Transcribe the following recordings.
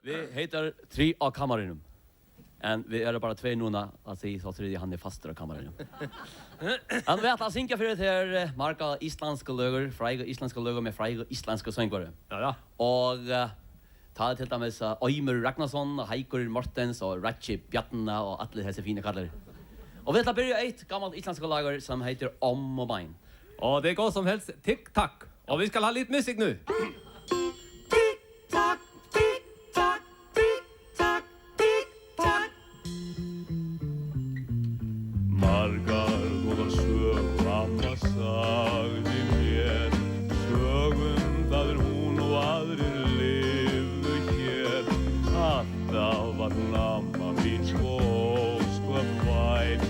Vi heter Tre av kammaren. En vi är bara två núna att säga så tredje han är fastare av kammaren. Han vet att synka för det här marka isländska löger, fräga isländska löger med fräga isländska sångare. Ja. Och ta till dem så Eimur Ragnarsson, Heikur Mortens och Ratchi Bjarna och alla dessa fina kallar. Och vi tar börja ett gammalt isländska lager som heter Om och Bein. Och det går som helst tick-tack. Och vi ska ha lite musik nu. Tick-tack, tick-tack, tick-tack, tick-tack. Margar góðar sögur amma sagði mér. Sögum það hún og aðrir lifðu hér. Alltaf var hún amma mín svo ósköp væn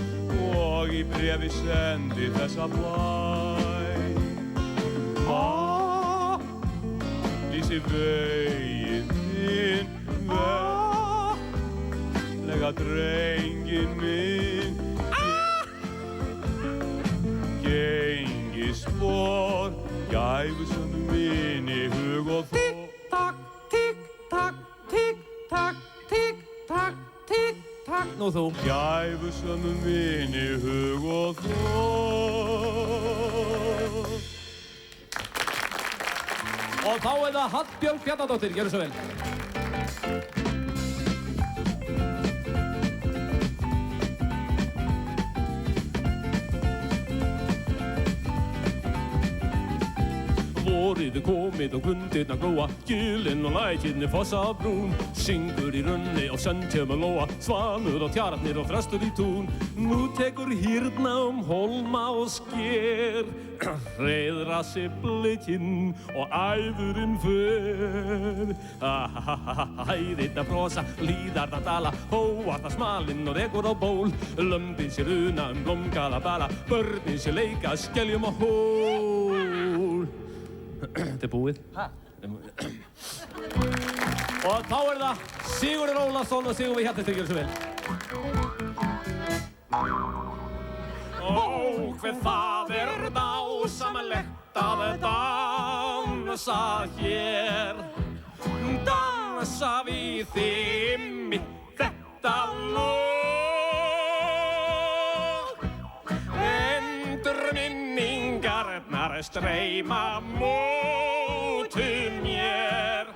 og í bréfi sendi þessa bæn. Lýsi veginn þinn, lega drenginn minn. Gengi spór, gæfusömu mín í hug og þó. Tick-tack, tick-tack, tick-tack, tick-tack, tick-tack. Nú þú. Gæfusömu mín í hug og þó. Og þá það Hallbjörg Bjarnadóttir, gjörðu svo vel. Vorið komið og grundirnar glóa, gilin og lækirnir fossa brún. Syngur í runni og söndjöfum lóa, svanur og tjarnir og þröstur í tún. Nú tekur hýrna hólma og sker, hreiðra sig blikinn og æðurinn fer. Hæðirna brosa, líðarna dala, hóarna smalinn og rekur á ból. Lömbin sér una blómgala bala, börnin sér leika, skeljum og hól. Þetta búið. Og þá það Sigurður Ólafsson og Sigurður Hjaltestig, gjörðu svo vel. Ó, hver það dásamlegt að dansa hér. Dansa við þig mitt þetta lóð. Endurminningarnar streyma móti mér.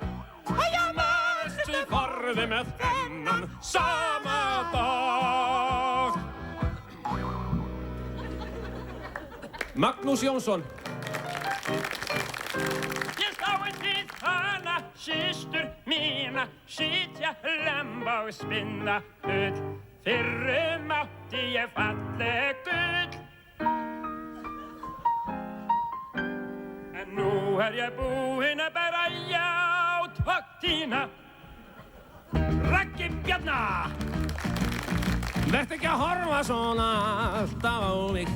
Æja, manstu farði með þennan sama dag. Magnús Jónsson. Ég sá til hana, systur mína, sitja lemba og spinna ull. Fyrrum átti ég falleg gull. En nú ég búinn að bera ját og tína. Raggi Bjarna! Vertu ekki að horfa svona alltaf á mig,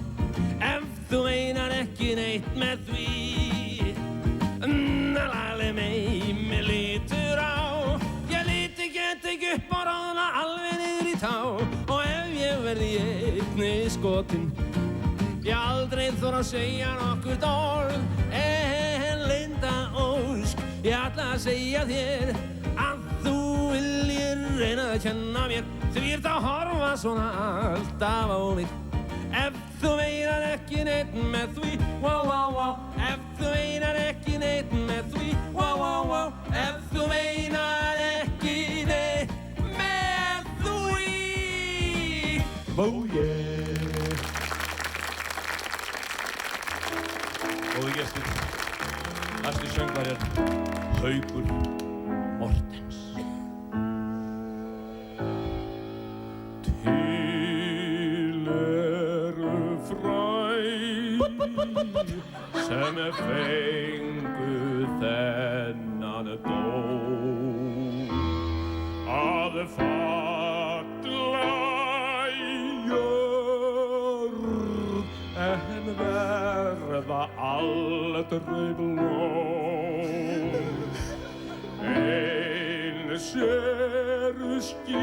ef þú meinar ekki neitt með því. Nalali mig lítur á, ég líti get ekki upp á ráðna alveg niður í tá. Og ef ég verði einni skotin, ég aldrei þora að segja nokkurt orð. En Linda Ósk, ég ætla að segja þér að þú viljir reyna að kenna mér. Því ert að horfa svona alltaf á mig, ef þú meinar ekki neitt með því. Wow, wow, wow. Ef þú meinar ekki neitt með því. Wow, wow, wow. Ef þú meinar ekki neitt með því. Oh yeah. Góði gestir, næsti söngvar Haukur Mortens. Til fræ sem fengu þennan dóm að falla í jörð en verða aldrei blóm. Eins eru skip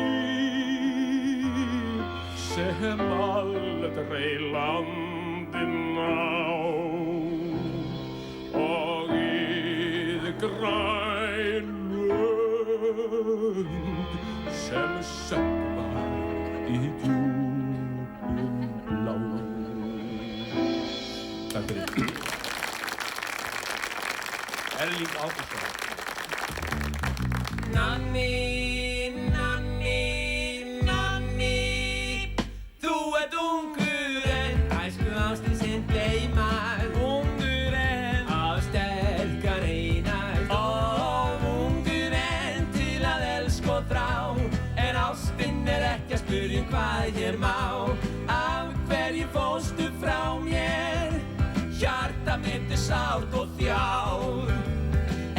sem aldrei landið ná og í grænu Erling Ágústsson. Nanni, Nanni, Nanni, þú ert ungur en æsku ástin sinn gleymar. Ungur en á sterkar einast. Ungur en til að elska og þrá, en ástin ekki að spyrja hvað ég má. Af hverju fórstu frá mér? Hjarta mitt sárt og þjár.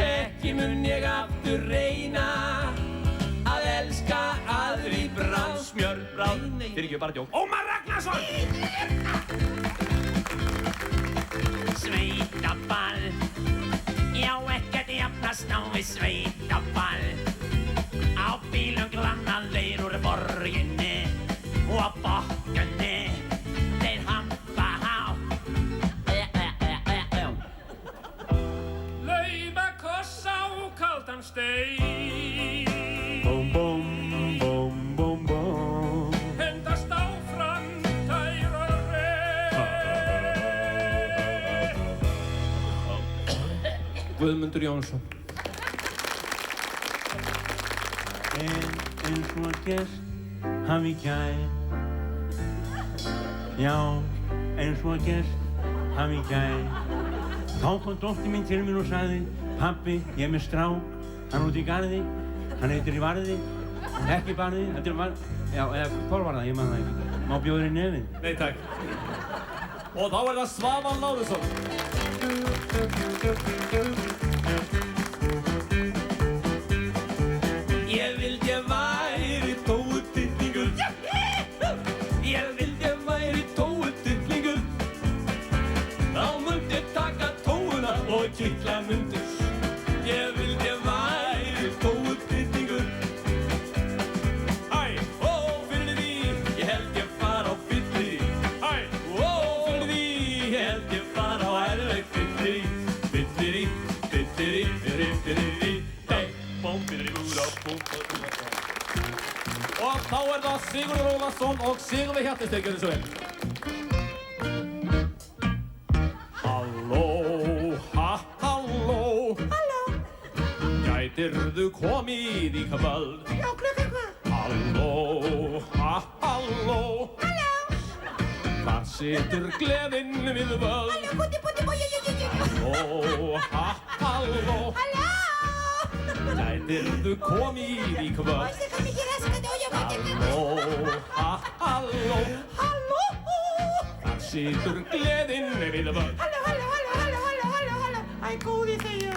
Ekki mun ég aftur reyna að elska aðri bráð. Smjörbráð. Fyrirgefðu, bara djók. Ómar Ragnarsson! Sveitaball, já ekkert jafnast á við sveitaball. Á bílum glannalegir úr borginni og á bokkunni þeir hampa á. Laufa koss á kaldan stein. Bom, bom, bom, bom, bom. Hendast áfram tæra reið. Guðmundur Jónsson. En svo gerst hafi gær. Já, en svo gerst hafi gær. Þá kom dóttir mín til mér og sagði: Pabbi, ég er með strák, hann úti í garði, hann heitir í Varði, ekki Barði, þetta er Varði, já, eða hvor var það, ég man það ekki. Má bjóða þér í nefið? Nei, takk. Og þá er það Svavar Lárusson. Ég vildi ég væri tóutitlingur. Ég vildi ég væri tóutitlingur. Þá mundi ég taka tóuna og kitla mundur. Ég vildi ég væri tóutitlingur. Æ, Ó, fyrir því, ég held ég fara á fylli. æ. Ó, fyrir því, ég held ég fara á erfið fylli. Fylli, fylli, fylli, fylli. Og þá er það Sigurður Ólafsson og Sigurður Hjaltested, gjörðu svo vel. Halló, halló. Halló. Gætirðu komið í kvöld? Já, klukkan hvað? Halló, halló. Halló. Hvar situr gleðin við völd? Búti, Halló, halló. Halló! Gætirðu komið í kvöld? Você kan ikke raskete og jobbe til Halló, halló. Hallå! Hvar situr gleðin við völd? Hallå! Hei, góði, sier